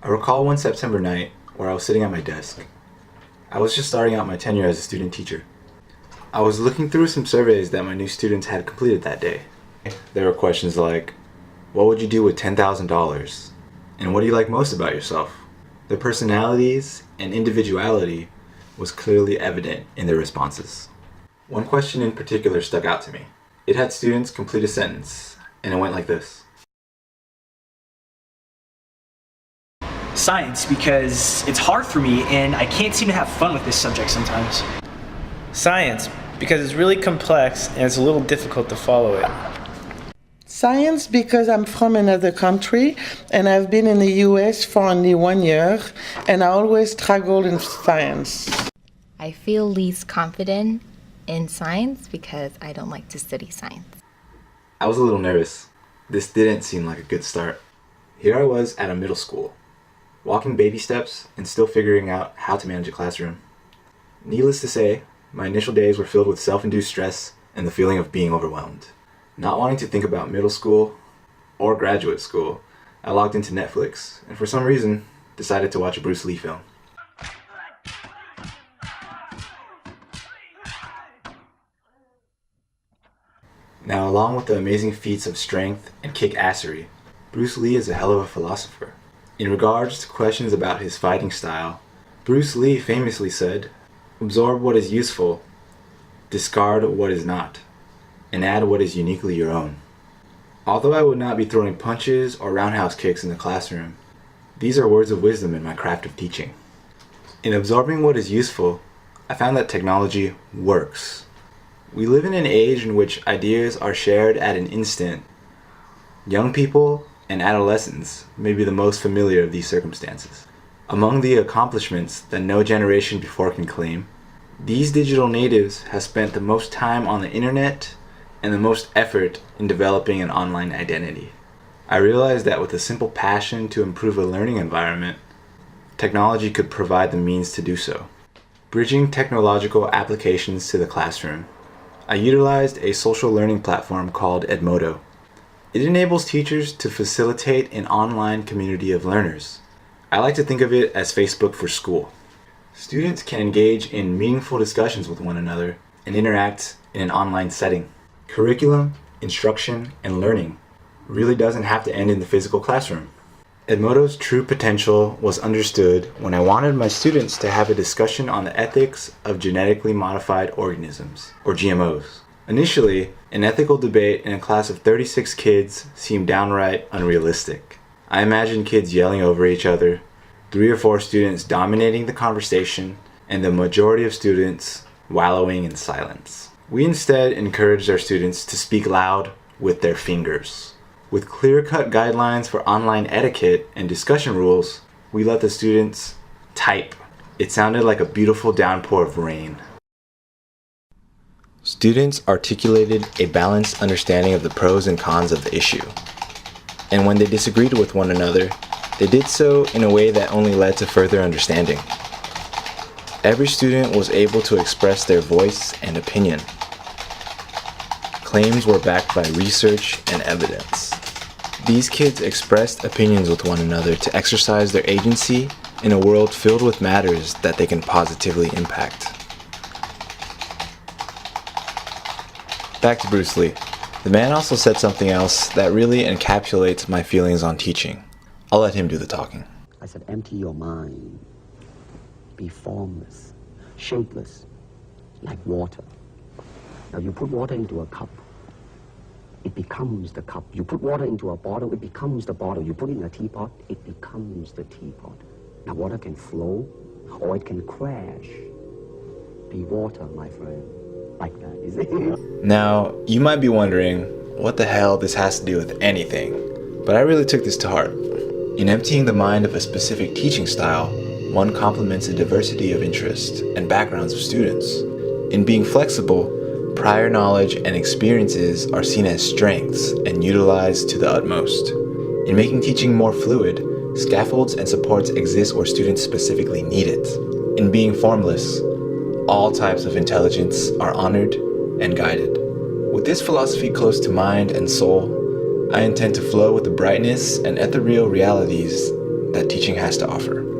I recall one September night where I was sitting at my desk. I was just starting out my tenure as a student teacher. I was looking through some surveys that my new students had completed that day. There were questions like, what would you do with $10,000? And what do you like most about yourself? Their personalities and individuality was clearly evident in their responses. One question in particular stuck out to me. It had students complete a sentence, and it went like this. Science, because it's hard for me and I can't seem to have fun with this subject sometimes. Science, because it's really complex and it's a little difficult to follow it. Science, because I'm from another country and I've been in the US for only 1 year and I always struggled in science. I feel least confident in science because I don't like to study science. I was a little nervous. This didn't seem like a good start. Here I was at a middle school, walking baby steps and still figuring out how to manage a classroom. Needless to say, my initial days were filled with self-induced stress and the feeling of being overwhelmed. Not wanting to think about middle school or graduate school, I logged into Netflix and for some reason decided to watch a Bruce Lee film. Now, along with the amazing feats of strength and kick-assery, Bruce Lee is a hell of a philosopher. In regards to questions about his fighting style, Bruce Lee famously said, "Absorb what is useful, discard what is not, and add what is uniquely your own." Although I would not be throwing punches or roundhouse kicks in the classroom, these are words of wisdom in my craft of teaching. In absorbing what is useful, I found that technology works. We live in an age in which ideas are shared at an instant. Young people and adolescents may be the most familiar of these circumstances. Among the accomplishments that no generation before can claim, these digital natives have spent the most time on the internet and the most effort in developing an online identity. I realized that with a simple passion to improve a learning environment, technology could provide the means to do so. Bridging technological applications to the classroom, I utilized a social learning platform called Edmodo. It enables teachers to facilitate an online community of learners. I like to think of it as Facebook for school. Students can engage in meaningful discussions with one another and interact in an online setting. Curriculum, instruction, and learning really doesn't have to end in the physical classroom. Edmodo's true potential was understood when I wanted my students to have a discussion on the ethics of genetically modified organisms, or GMOs. Initially, an ethical debate in a class of 36 kids seemed downright unrealistic. I imagined kids yelling over each other, 3 or 4 students dominating the conversation, and the majority of students wallowing in silence. We instead encouraged our students to speak loud with their fingers. With clear-cut guidelines for online etiquette and discussion rules, we let the students type. It sounded like a beautiful downpour of rain. Students articulated a balanced understanding of the pros and cons of the issue. And when they disagreed with one another, they did so in a way that only led to further understanding. Every student was able to express their voice and opinion. Claims were backed by research and evidence. These kids expressed opinions with one another to exercise their agency in a world filled with matters that they can positively impact. Back to Bruce Lee. The man also said something else that really encapsulates my feelings on teaching. I'll let him do the talking. I said, empty your mind. Be formless, shapeless, like water. Now you put water into a cup, it becomes the cup. You put water into a bottle, it becomes the bottle. You put it in a teapot, it becomes the teapot. Now water can flow or it can crash. Be water, my friend. Like that, is it? Now, you might be wondering what the hell this has to do with anything, but I really took this to heart. In emptying the mind of a specific teaching style, one complements a diversity of interests and backgrounds of students. In being flexible, prior knowledge and experiences are seen as strengths and utilized to the utmost. In making teaching more fluid, scaffolds and supports exist where students specifically need it. In being formless, all types of intelligence are honored and guided. With this philosophy close to mind and soul, I intend to flow with the brightness and ethereal realities that teaching has to offer.